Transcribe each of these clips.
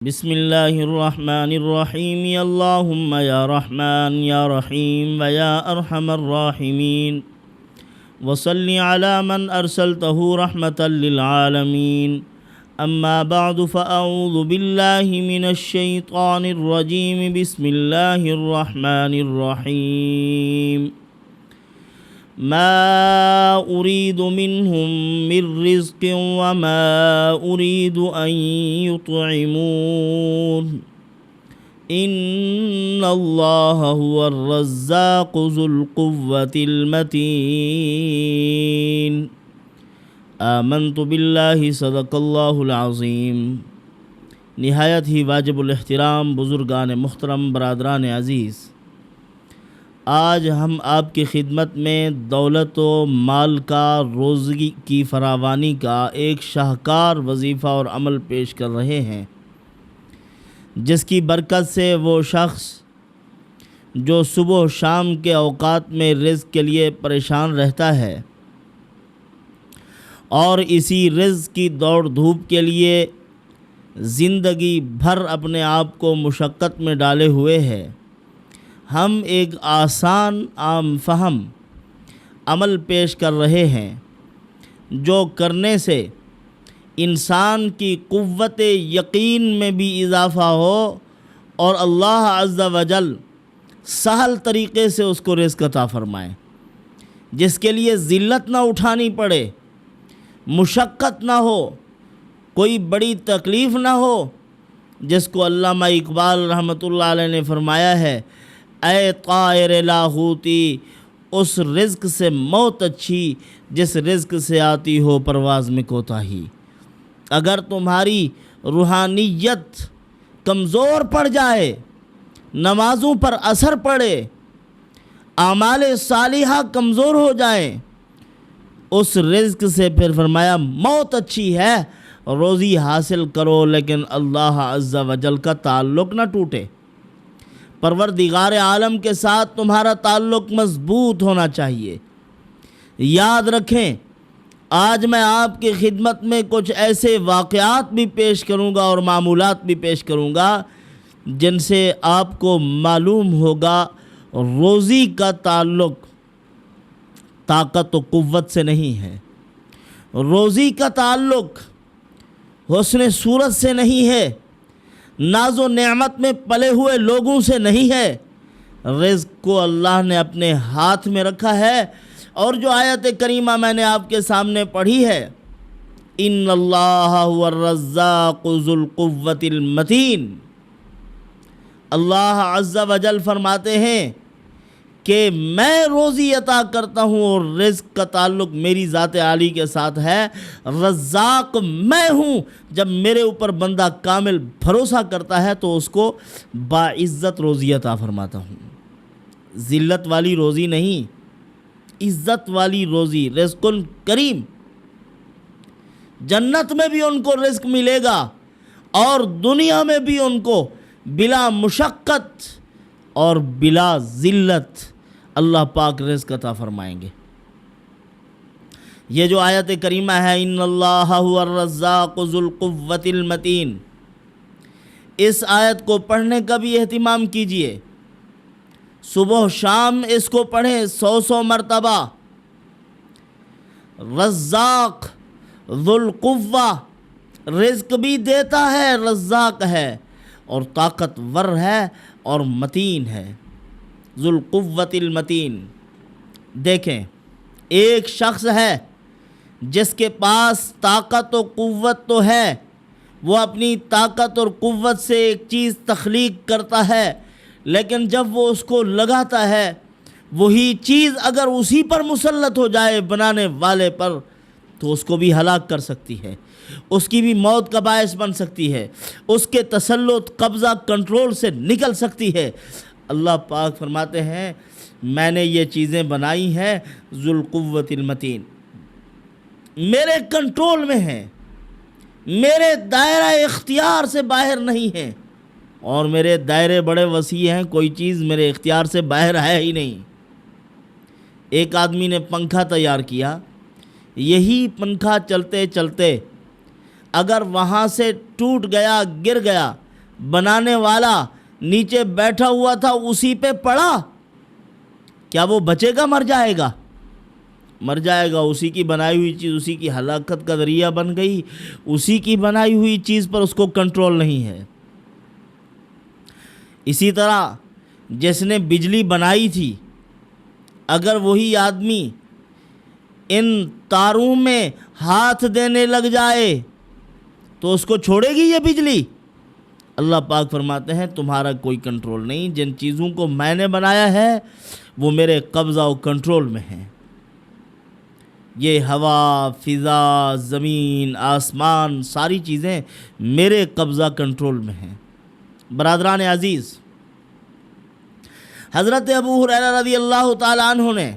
بسم اللہ الرحمن الرحیم اللہم یا رحمن یا رحیم و یا ارحم الراحمین وصلی علی من ارسلتہ رحمتا للعالمین اما بعد فاعوذ باللہ من الشیطان الرجیم بسم اللہ الرحمن الرحیم ما أريد منهم من رزق وما أريد أن يطعمون إن الله هو الرزاق ذو القوة المتين آمنت بالله صدق الله العظیم۔ نہایت ہی واجب الاحترام بزرگان محترم، برادران عزیز، آج ہم آپ کی خدمت میں دولت و مال کا، روزی کی فراوانی کا ایک شاہکار وظیفہ اور عمل پیش کر رہے ہیں، جس کی برکت سے وہ شخص جو صبح و شام کے اوقات میں رزق کے لیے پریشان رہتا ہے اور اسی رزق کی دوڑ دھوپ کے لیے زندگی بھر اپنے آپ کو مشقت میں ڈالے ہوئے ہے، ہم ایک آسان عام فہم عمل پیش کر رہے ہیں جو کرنے سے انسان کی قوت یقین میں بھی اضافہ ہو اور اللہ عز و جل سہل طریقے سے اس کو رزق عطا فرمائے، جس کے لیے ذلت نہ اٹھانی پڑے، مشقت نہ ہو، کوئی بڑی تکلیف نہ ہو، جس کو علامہ اقبال رحمۃ اللہ علیہ نے فرمایا ہے، اے طائر لاہوتی، اس رزق سے موت اچھی جس رزق سے آتی ہو پرواز میں کوتاہی۔ اگر تمہاری روحانیت کمزور پڑ جائے، نمازوں پر اثر پڑے، اعمال صالحہ کمزور ہو جائیں، اس رزق سے پھر فرمایا موت اچھی ہے، روزی حاصل کرو لیکن اللہ عز و جل کا تعلق نہ ٹوٹے، پروردگار عالم کے ساتھ تمہارا تعلق مضبوط ہونا چاہیے۔ یاد رکھیں، آج میں آپ کی خدمت میں کچھ ایسے واقعات بھی پیش کروں گا اور معمولات بھی پیش کروں گا جن سے آپ کو معلوم ہوگا روزی کا تعلق طاقت و قوت سے نہیں ہے، روزی کا تعلق حسن صورت سے نہیں ہے، ناز و نعمت میں پلے ہوئے لوگوں سے نہیں ہے، رزق کو اللہ نے اپنے ہاتھ میں رکھا ہے۔ اور جو آیت کریمہ میں نے آپ کے سامنے پڑھی ہے، ان اللہ هو الرزاق ذو القوة المتین، اللہ عز و جل فرماتے ہیں کہ میں روزی عطا کرتا ہوں اور رزق کا تعلق میری ذات عالی کے ساتھ ہے، رزاق میں ہوں۔ جب میرے اوپر بندہ کامل بھروسہ کرتا ہے تو اس کو باعزت روزی عطا فرماتا ہوں، ذلت والی روزی نہیں، عزت والی روزی، رزق کریم۔ جنت میں بھی ان کو رزق ملے گا اور دنیا میں بھی ان کو بلا مشقت اور بلا ذلت اللہ پاک رزق عطا فرمائیں گے۔ یہ جو آیت کریمہ ہے ان اللہ هو الرزاق ذو القوة المتین، اس آیت کو پڑھنے کا بھی اہتمام کیجئے، صبح و شام اس کو پڑھیں 100 مرتبہ۔ رزاق ذو القوہ، رزق بھی دیتا ہے، رزاق ہے اور طاقتور ہے اور متین ہے، ذو القوة المتین۔ دیکھیں، ایک شخص ہے جس کے پاس طاقت و قوت تو ہے، وہ اپنی طاقت اور قوت سے ایک چیز تخلیق کرتا ہے، لیکن جب وہ اس کو لگاتا ہے، وہی چیز اگر اسی پر مسلط ہو جائے بنانے والے پر تو اس کو بھی ہلاک کر سکتی ہے، اس کی بھی موت کا باعث بن سکتی ہے، اس کے تسلط، قبضہ، کنٹرول سے نکل سکتی ہے۔ اللہ پاک فرماتے ہیں میں نے یہ چیزیں بنائی ہیں ذو القوة المتین، میرے کنٹرول میں ہیں، میرے دائرہ اختیار سے باہر نہیں ہیں، اور میرے دائرے بڑے وسیع ہیں، کوئی چیز میرے اختیار سے باہر ہے ہی نہیں۔ ایک آدمی نے پنکھا تیار کیا، یہی پنکھا چلتے چلتے اگر وہاں سے ٹوٹ گیا، گر گیا، بنانے والا نیچے بیٹھا ہوا تھا اسی پہ پڑا، کیا وہ بچے گا؟ مر جائے گا، مر جائے گا۔ اسی کی بنائی ہوئی چیز اسی کی ہلاکت کا ذریعہ بن گئی، اسی کی بنائی ہوئی چیز پر اس کو کنٹرول نہیں ہے۔ اسی طرح جس نے بجلی بنائی تھی، اگر وہی آدمی ان تاروں میں ہاتھ دینے لگ جائے تو اس کو چھوڑے گی یہ بجلی؟ اللہ پاک فرماتے ہیں تمہارا کوئی کنٹرول نہیں، جن چیزوں کو میں نے بنایا ہے وہ میرے قبضہ و کنٹرول میں ہیں۔ یہ ہوا، فضا، زمین، آسمان، ساری چیزیں میرے قبضہ کنٹرول میں ہیں۔ برادران عزیز، حضرت ابو ہریرہ رضی اللہ تعالیٰ عنہ نے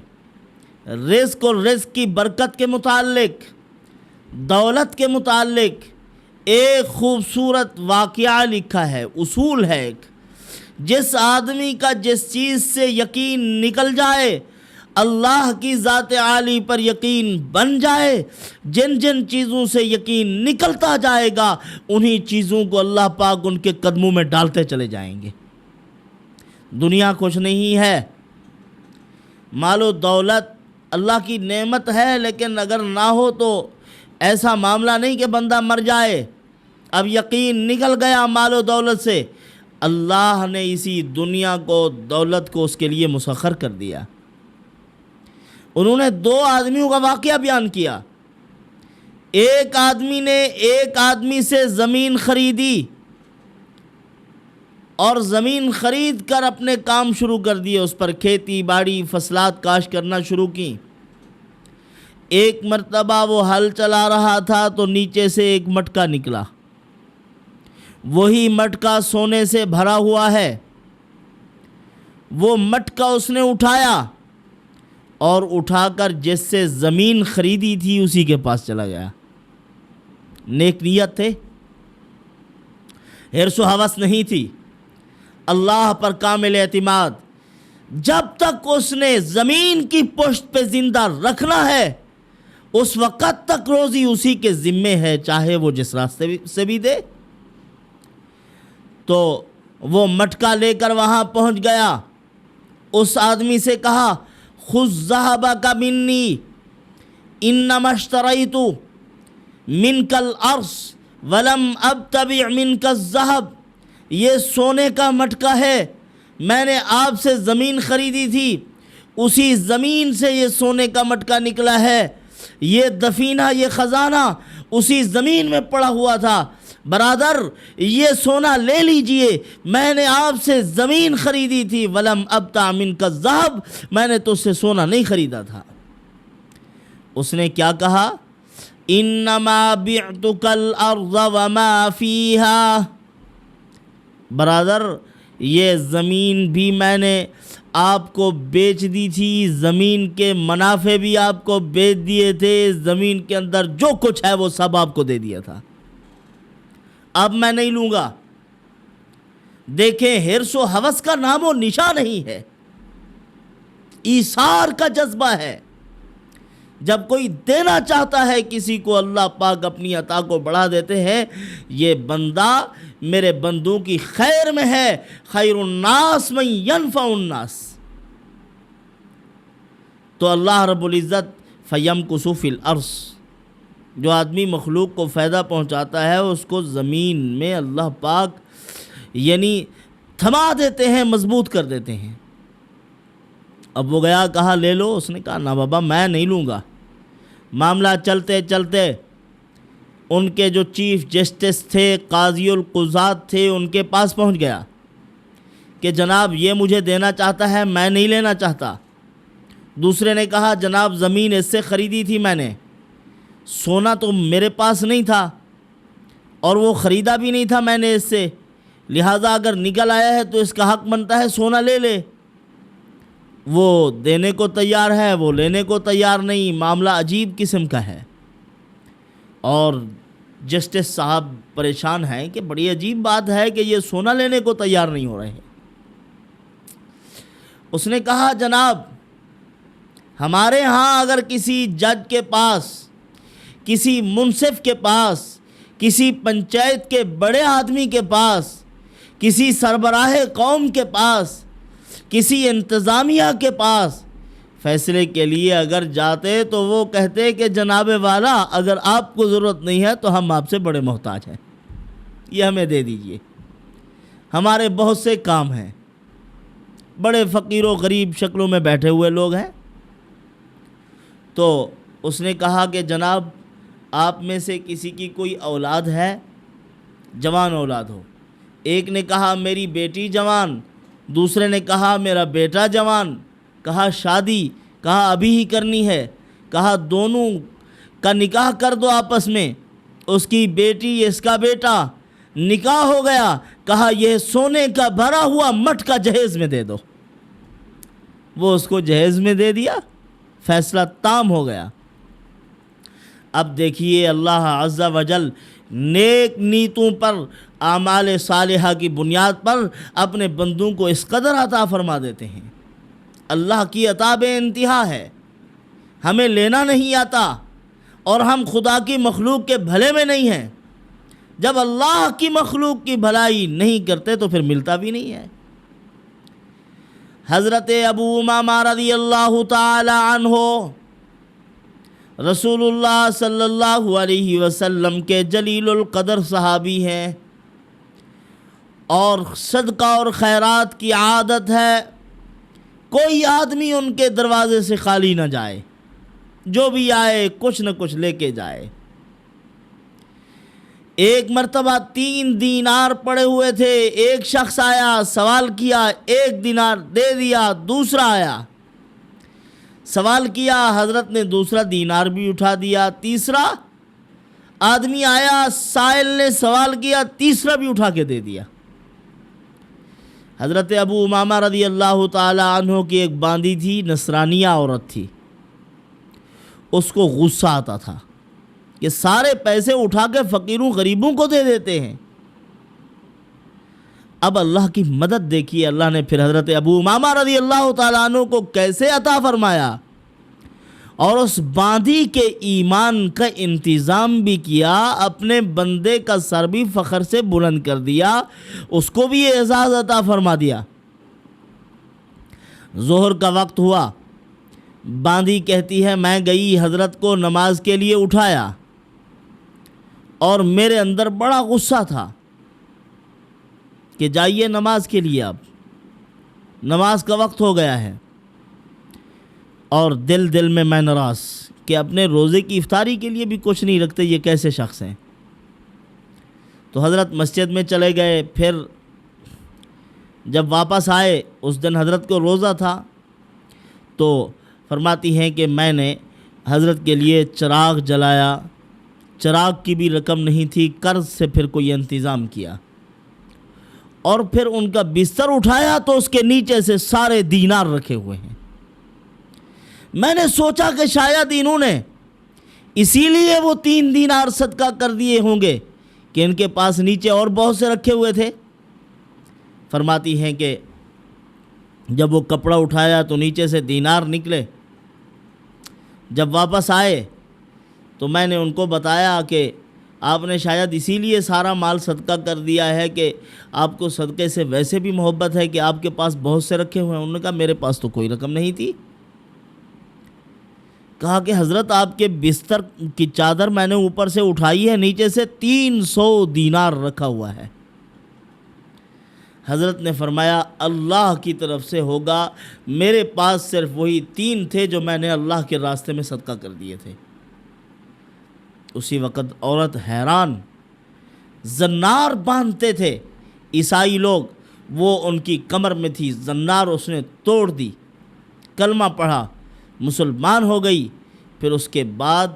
رزق اور رزق کی برکت کے متعلق، دولت کے متعلق ایک خوبصورت واقعہ لکھا ہے، اصول ہے ایک۔ جس آدمی کا جس چیز سے یقین نکل جائے، اللہ کی ذات عالی پر یقین بن جائے، جن جن چیزوں سے یقین نکلتا جائے گا انہی چیزوں کو اللہ پاک ان کے قدموں میں ڈالتے چلے جائیں گے۔ دنیا کچھ نہیں ہے، مال و دولت اللہ کی نعمت ہے، لیکن اگر نہ ہو تو ایسا معاملہ نہیں کہ بندہ مر جائے۔ اب یقین نکل گیا مال و دولت سے، اللہ نے اسی دنیا کو، دولت کو اس کے لیے مسخر کر دیا۔ انہوں نے دو آدمیوں کا واقعہ بیان کیا۔ ایک آدمی نے ایک آدمی سے زمین خریدی اور زمین خرید کر اپنے کام شروع کر دیے، اس پر کھیتی باڑی فصلات کاشت کرنا شروع کی۔ ایک مرتبہ وہ ہل چلا رہا تھا تو نیچے سے ایک مٹکا نکلا، وہی مٹکا سونے سے بھرا ہوا ہے۔ وہ مٹکا اس نے اٹھایا اور اٹھا کر جس سے زمین خریدی تھی اسی کے پاس چلا گیا۔ نیک نیت تھے، حرص و ہوس نہیں تھی، اللہ پر کامل اعتماد۔ جب تک اس نے زمین کی پشت پہ زندہ رکھنا ہے اس وقت تک روزی اسی کے ذمے ہے، چاہے وہ جس راستے سے بھی دے۔ تو وہ مٹکا لے کر وہاں پہنچ گیا، اس آدمی سے کہا خذ ذهبك منی انما اشتریت منک الارض ولم ابتبع منک الذهب، یہ سونے کا مٹکا ہے، میں نے آپ سے زمین خریدی تھی، اسی زمین سے یہ سونے کا مٹکا نکلا ہے، یہ دفینہ، یہ خزانہ اسی زمین میں پڑا ہوا تھا۔ برادر یہ سونا لے لیجئے، میں نے آپ سے زمین خریدی تھی، ولم ابتع منک الذهب، میں نے تو اس سے سونا نہیں خریدا تھا۔ اس نے کیا کہا؟ انما بعتک الارض وما فیہا، برادر یہ زمین بھی میں نے آپ کو بیچ دی تھی، زمین کے منافع بھی آپ کو بیچ دیے تھے، زمین کے اندر جو کچھ ہے وہ سب آپ کو دے دیا تھا، اب میں نہیں لوں گا۔ دیکھیں حرص و ہوس کا نام و نشان نہیں ہے، ایثار کا جذبہ ہے۔ جب کوئی دینا چاہتا ہے کسی کو، اللہ پاک اپنی عطا کو بڑھا دیتے ہیں۔ یہ بندہ میرے بندوں کی خیر میں ہے، خیر الناس من ینفع الناس۔ تو اللہ رب العزت فیمکث فی الارض، جو آدمی مخلوق کو فائدہ پہنچاتا ہے اس کو زمین میں اللہ پاک یعنی تھما دیتے ہیں، مضبوط کر دیتے ہیں۔ اب وہ گیا، کہا لے لو، اس نے کہا نہ بابا میں نہیں لوں گا۔ معاملہ چلتے چلتے ان کے جو چیف جسٹس تھے، قاضی القضات تھے، ان کے پاس پہنچ گیا کہ جناب یہ مجھے دینا چاہتا ہے، میں نہیں لینا چاہتا۔ دوسرے نے کہا جناب زمین اس سے خریدی تھی میں نے، سونا تو میرے پاس نہیں تھا اور وہ خریدا بھی نہیں تھا میں نے اس سے، لہٰذا اگر نکل آیا ہے تو اس کا حق بنتا ہے سونا لے لے۔ وہ دینے کو تیار ہے، وہ لینے کو تیار نہیں، معاملہ عجیب قسم کا ہے۔ اور جسٹس صاحب پریشان ہیں کہ بڑی عجیب بات ہے کہ یہ سونا لینے کو تیار نہیں ہو رہے ہیں۔ اس نے کہا جناب ہمارے ہاں اگر کسی جج کے پاس، کسی منصف کے پاس، کسی پنچایت کے بڑے آدمی کے پاس کسی سربراہ قوم کے پاس، کسی انتظامیہ کے پاس فیصلے کے لیے اگر جاتے تو وہ کہتے کہ جناب والا اگر آپ کو ضرورت نہیں ہے تو ہم آپ سے بڑے محتاج ہیں، یہ ہمیں دے دیجئے، ہمارے بہت سے کام ہیں، بڑے فقیر و غریب شکلوں میں بیٹھے ہوئے لوگ ہیں۔ تو اس نے کہا کہ جناب آپ میں سے کسی کی کوئی اولاد ہے، جوان اولاد ہو؟ ایک نے کہا میری بیٹی جوان، دوسرے نے کہا میرا بیٹا جوان۔ کہا شادی؟ کہا ابھی ہی کرنی ہے۔ کہا دونوں کا نکاح کر دو آپس میں، اس کی بیٹی اس کا بیٹا، نکاح ہو گیا۔ کہا یہ سونے کا بھرا ہوا مٹکا جہیز میں دے دو۔ وہ اس کو جہیز میں دے دیا، فیصلہ تام ہو گیا۔ اب دیکھیے اللہ عز و جل نیک نیتوں پر، اعمال صالحہ کی بنیاد پر اپنے بندوں کو اس قدر عطا فرما دیتے ہیں۔ اللہ کی عطا بے انتہا ہے، ہمیں لینا نہیں آتا اور ہم خدا کی مخلوق کے بھلے میں نہیں ہیں۔ جب اللہ کی مخلوق کی بھلائی نہیں کرتے تو پھر ملتا بھی نہیں ہے۔ حضرت ابو امامہ رضی اللہ تعالی عنہ رسول اللہ صلی اللہ علیہ وسلم کے جلیل القدر صحابی ہیں، اور صدقہ اور خیرات کی عادت ہے کوئی آدمی ان کے دروازے سے خالی نہ جائے، جو بھی آئے کچھ نہ کچھ لے کے جائے۔ ایک مرتبہ 3 دینار پڑے ہوئے تھے، ایک شخص آیا سوال کیا، 1 دینار دے دیا۔ دوسرا آیا سوال کیا، حضرت نے دوسرا دینار بھی اٹھا دیا۔ تیسرا آدمی آیا، سائل نے سوال کیا، تیسرا بھی اٹھا کے دے دیا۔ حضرت ابو امامہ رضی اللہ تعالی عنہ کی ایک باندی تھی، نصرانیہ عورت تھی، اس کو غصہ آتا تھا کہ سارے پیسے اٹھا کے فقیروں غریبوں کو دے دیتے ہیں۔ اب اللہ کی مدد دیکھیے، اللہ نے پھر حضرت ابو امامہ رضی اللہ تعالیٰ عنہ کو کیسے عطا فرمایا، اور اس باندی کے ایمان کا انتظام بھی کیا، اپنے بندے کا سر بھی فخر سے بلند کر دیا، اس کو بھی اعزاز عطا فرما دیا۔ ظہر کا وقت ہوا، باندی کہتی ہے میں گئی حضرت کو نماز کے لیے اٹھایا، اور میرے اندر بڑا غصہ تھا کہ جائیے نماز کے لیے، اب نماز کا وقت ہو گیا ہے، اور دل میں میں ناراض کہ اپنے روزے کی افطاری کے لیے بھی کچھ نہیں رکھتے، یہ کیسے شخص ہیں۔ تو حضرت مسجد میں چلے گئے، پھر جب واپس آئے اس دن حضرت کو روزہ تھا، تو فرماتی ہیں کہ میں نے حضرت کے لیے چراغ جلایا، چراغ کی بھی رقم نہیں تھی، قرض سے پھر کوئی انتظام کیا، اور پھر ان کا بستر اٹھایا تو اس کے نیچے سے سارے دینار رکھے ہوئے ہیں۔ میں نے سوچا کہ شاید انہوں نے اسی لیے وہ 3 دینار صدقہ کر دیے ہوں گے کہ ان کے پاس نیچے اور بہت سے رکھے ہوئے تھے۔ فرماتی ہیں کہ جب وہ کپڑا اٹھایا تو نیچے سے دینار نکلے۔ جب واپس آئے تو میں نے ان کو بتایا کہ آپ نے شاید اسی لیے سارا مال صدقہ کر دیا ہے کہ آپ کو صدقے سے ویسے بھی محبت ہے کہ آپ کے پاس بہت سے رکھے ہوئے ہیں۔ انہوں نے کہا میرے پاس تو کوئی رقم نہیں تھی۔ کہا کہ حضرت آپ کے بستر کی چادر میں نے اوپر سے اٹھائی ہے، نیچے سے 300 دینار رکھا ہوا ہے۔ حضرت نے فرمایا اللہ کی طرف سے ہوگا، میرے پاس صرف وہی 3 تھے جو میں نے اللہ کے راستے میں صدقہ کر دیے تھے۔ اسی وقت عورت حیران، زنار باندھتے تھے عیسائی لوگ، وہ ان کی کمر میں تھی، زنار اس نے توڑ دی، کلمہ پڑھا، مسلمان ہو گئی۔ پھر اس کے بعد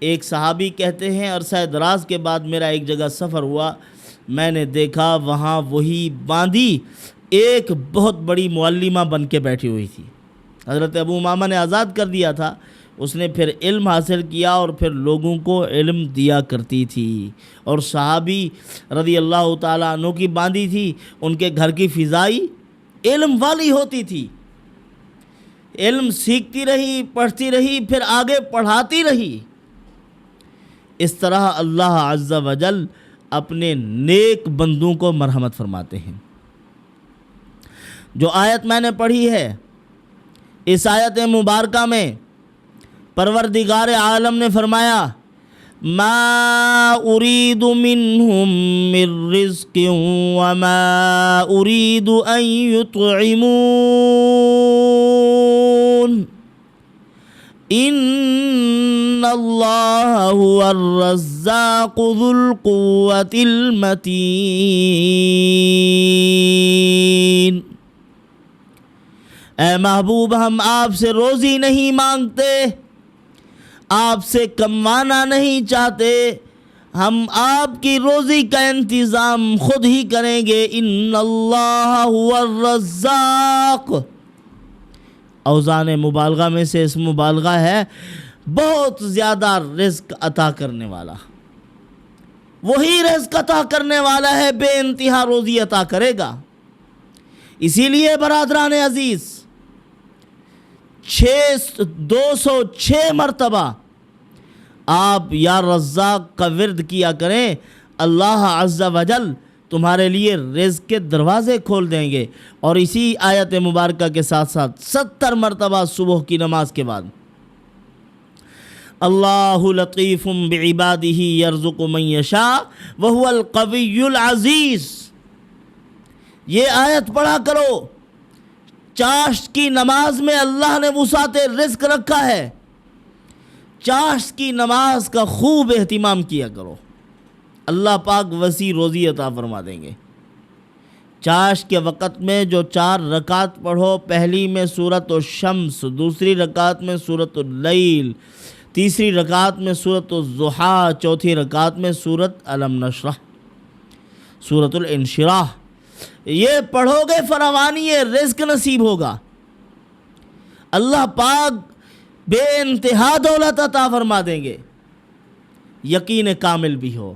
ایک صحابی کہتے ہیں عرصہ دراز کے بعد میرا ایک جگہ سفر ہوا، میں نے دیکھا وہاں وہی باندی ایک بہت بڑی معلمہ بن کے بیٹھی ہوئی تھی۔ حضرت ابو امامہ نے آزاد کر دیا تھا، اس نے پھر علم حاصل کیا اور پھر لوگوں کو علم دیا کرتی تھی، اور صحابی رضی اللہ تعالیٰ عنہ کی باندی تھی، ان کے گھر کی فضائی علم والی ہوتی تھی، علم سیکھتی رہی، پڑھتی رہی، پھر آگے پڑھاتی رہی۔ اس طرح اللہ عز و جل اپنے نیک بندوں کو مرحمت فرماتے ہیں۔ جو آیت میں نے پڑھی ہے، اس آیت مبارکہ میں پروردگار عالم نے فرمایا ما اريد منهم من رزق وما اريد ان يطعمون ان اللہ هو الرزاق ذو القوة المتین۔ اے محبوب، ہم آپ سے روزی نہیں مانگتے، آپ سے کموانا نہیں چاہتے، ہم آپ کی روزی کا انتظام خود ہی کریں گے۔ ان اللہ هو الرزاق، اوزان مبالغہ میں سے اس مبالغہ ہے بہت زیادہ رزق عطا کرنے والا، وہی رزق عطا کرنے والا ہے، بے انتہا روزی عطا کرے گا۔ اسی لیے برادران عزیز 206 مرتبہ آپ یا رزاق کا ورد کیا کریں، اللہ عز و جل تمہارے لیے رزق کے دروازے کھول دیں گے۔ اور اسی آیت مبارکہ کے ساتھ ساتھ 70 مرتبہ صبح کی نماز کے بعد اللہ لطیف بعبادہ یرزق من یشاء وہو القوی العزیز، یہ آیت پڑھا کرو۔ چاشت کی نماز میں اللہ نے وسعت رزق رکھا ہے، چاشت کی نماز کا خوب اہتمام کیا کرو، اللہ پاک وسیع روزی عطا فرما دیں گے۔ چاشت کے وقت میں جو 4 رکعت پڑھو، پہلی میں سورۃ الشمس، دوسری رکعت میں سورۃ اللیل، تیسری رکعت میں سورۃ الضحیٰ، چوتھی رکعت میں سورۃ الم نشرح، سورۃ الانشراح، یہ پڑھو گے فراوانی رزق نصیب ہوگا، اللہ پاک بے انتہا دولت عطا فرما دیں گے۔ یقین کامل بھی ہو،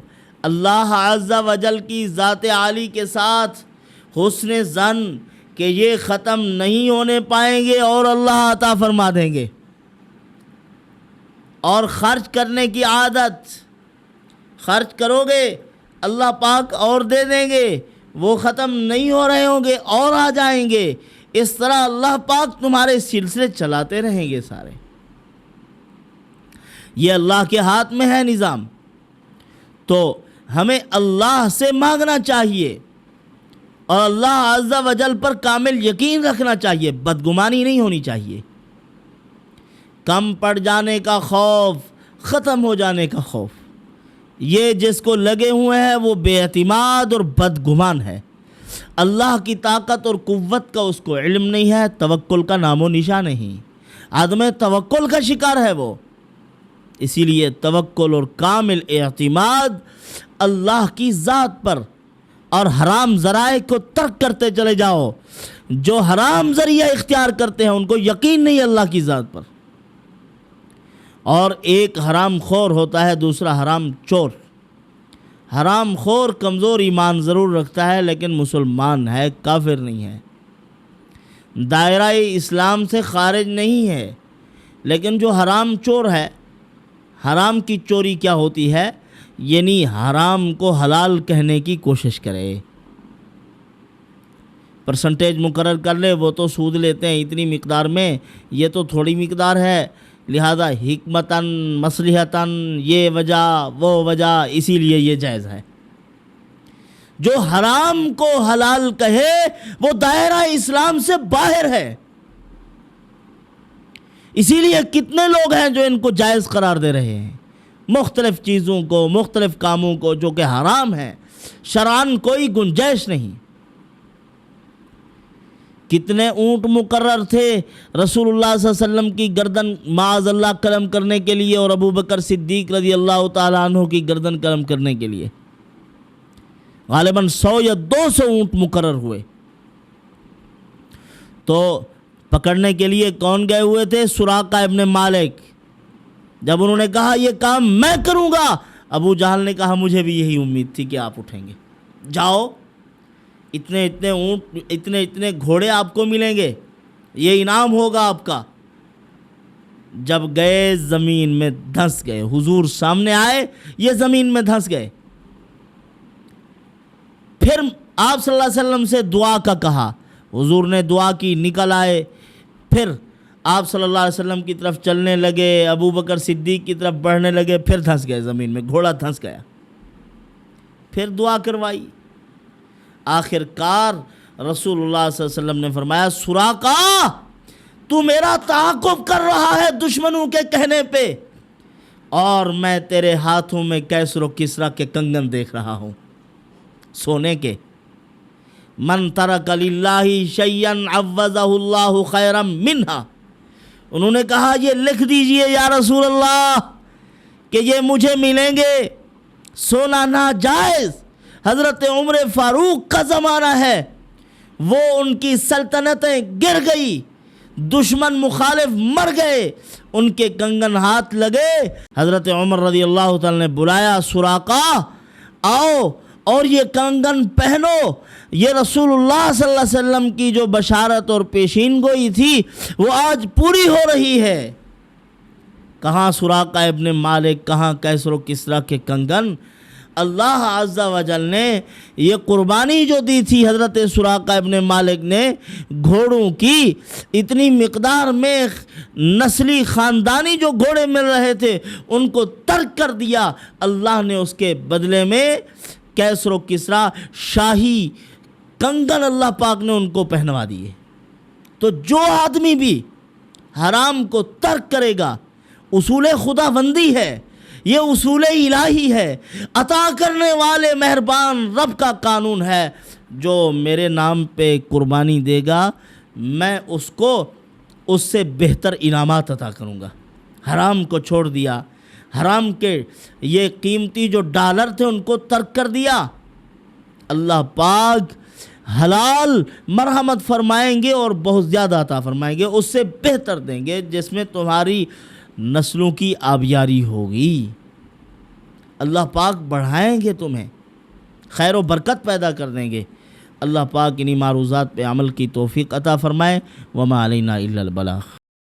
اللہ عز و جل کی ذات عالی کے ساتھ حسن ظن کہ یہ ختم نہیں ہونے پائیں گے اور اللہ عطا فرما دیں گے۔ اور خرچ کرنے کی عادت، خرچ کرو گے اللہ پاک اور دے دیں گے، وہ ختم نہیں ہو رہے ہوں گے اور آ جائیں گے۔ اس طرح اللہ پاک تمہارے سلسلے چلاتے رہیں گے سارے۔ یہ اللہ کے ہاتھ میں ہے نظام، تو ہمیں اللہ سے مانگنا چاہیے اور اللہ عز و جل پر کامل یقین رکھنا چاہیے، بدگمانی نہیں ہونی چاہیے۔ کم پڑ جانے کا خوف، ختم ہو جانے کا خوف، یہ جس کو لگے ہوئے ہیں وہ بے اعتماد اور بدگمان ہے۔ اللہ کی طاقت اور قوت کا اس کو علم نہیں ہے، توکل کا نام و نشان نہیں، عدم توکل کا شکار ہے وہ۔ اسی لیے توکل اور کامل اعتماد اللہ کی ذات پر، اور حرام ذرائع کو ترک کرتے چلے جاؤ۔ جو حرام ذریعہ اختیار کرتے ہیں ان کو یقین نہیں اللہ کی ذات پر۔ اور ایک حرام خور ہوتا ہے، دوسرا حرام چور۔ حرام خور کمزور ایمان ضرور رکھتا ہے لیکن مسلمان ہے، کافر نہیں ہے، دائرہ اسلام سے خارج نہیں ہے۔ لیکن جو حرام چور ہے، حرام کی چوری کیا ہوتی ہے؟ یعنی حرام کو حلال کہنے کی کوشش کرے، پرسنٹیج مقرر کر لے، وہ تو سود لیتے ہیں اتنی مقدار میں، یہ تو تھوڑی مقدار ہے، لہذا حکمتاً مصلحتاً یہ وجہ وہ وجہ، اسی لیے یہ جائز ہے۔ جو حرام کو حلال کہے وہ دائرہ اسلام سے باہر ہے۔ اسی لیے کتنے لوگ ہیں جو ان کو جائز قرار دے رہے ہیں، مختلف چیزوں کو، مختلف کاموں کو جو کہ حرام ہیں، شرعاً کوئی گنجائش نہیں۔ کتنے اونٹ مقرر تھے رسول اللہ صلی اللہ علیہ وسلم کی گردن معاذ اللہ قلم کرنے کے لیے، اور ابو بکر صدیق رضی اللہ تعالیٰ عنہ کی گردن قلم کرنے کے لیے، غالباً 100 یا 200 اونٹ مقرر ہوئے۔ تو پکڑنے کے لیے کون گئے ہوئے تھے؟ سراقہ ابن مالک۔ جب انہوں نے کہا یہ کام میں کروں گا، ابو جہل نے کہا مجھے بھی یہی امید تھی کہ آپ اٹھیں گے، جاؤ، اتنے اتنے اونٹ، اتنے اتنے گھوڑے آپ کو ملیں گے، یہ انعام ہوگا آپ کا۔ جب گئے زمین میں دھنس گئے، حضور سامنے آئے، یہ زمین میں دھنس گئے۔ پھر آپ صلی اللہ علیہ وسلم سے دعا کا کہا، حضور نے دعا کی، نکل آئے، پھر آپ صلی اللہ علیہ وسلم کی طرف چلنے لگے، ابو بکر صدیق کی طرف بڑھنے لگے، پھر دھنس گئے زمین میں، گھوڑا دھنس گیا، پھر دعا کروائی، آخر کار رسول اللہ صلی اللہ علیہ وسلم نے فرمایا سراقہ تو میرا تعاقب کر رہا ہے دشمنوں کے کہنے پہ، اور میں تیرے ہاتھوں میں کیسر و کسریٰ کے کنگن دیکھ رہا ہوں سونے کے۔ من ترک للہ شیئا عوضہ اللہ خیرا منہا، انہوں نے کہا یہ لکھ دیجئے یا رسول اللہ کہ یہ مجھے ملیں گے، سونا ناجائز۔ حضرت عمر فاروق کا زمانہ ہے، وہ ان کی سلطنتیں گر گئی، دشمن مخالف مر گئے، ان کے کنگن ہاتھ لگے، حضرت عمر رضی اللہ تعالی نے بلایا سراقہ آؤ اور یہ کنگن پہنو، یہ رسول اللہ صلی اللہ علیہ وسلم کی جو بشارت اور پیشین گوئی تھی وہ آج پوری ہو رہی ہے۔ کہاں سراقہ ابن مالک، کہاں کیسر و کسریٰ کے کنگن؟ اللہ عز و جل نے یہ قربانی جو دی تھی حضرت سراقہ ابن مالک نے گھوڑوں کی، اتنی مقدار میں نسلی خاندانی جو گھوڑے مل رہے تھے ان کو ترک کر دیا، اللہ نے اس کے بدلے میں کیسر و کسریٰ شاہی کنگن اللہ پاک نے ان کو پہنوا دیے۔ تو جو آدمی بھی حرام کو ترک کرے گا، اصول خدا بندی ہے، یہ اصول الہی ہے، عطا کرنے والے مہربان رب کا قانون ہے، جو میرے نام پہ قربانی دے گا میں اس کو اس سے بہتر انعامات عطا کروں گا۔ حرام کو چھوڑ دیا، حرام کے یہ قیمتی جو ڈالر تھے ان کو ترک کر دیا، اللہ پاک حلال مرحمت فرمائیں گے اور بہت زیادہ عطا فرمائیں گے، اس سے بہتر دیں گے جس میں تمہاری نسلوں کی آبیاری ہوگی۔ اللہ پاک بڑھائیں گے، تمہیں خیر و برکت پیدا کر دیں گے۔ اللہ پاک انہی معروضات پہ عمل کی توفیق عطا فرمائے۔ وما علینا الا البلاغ۔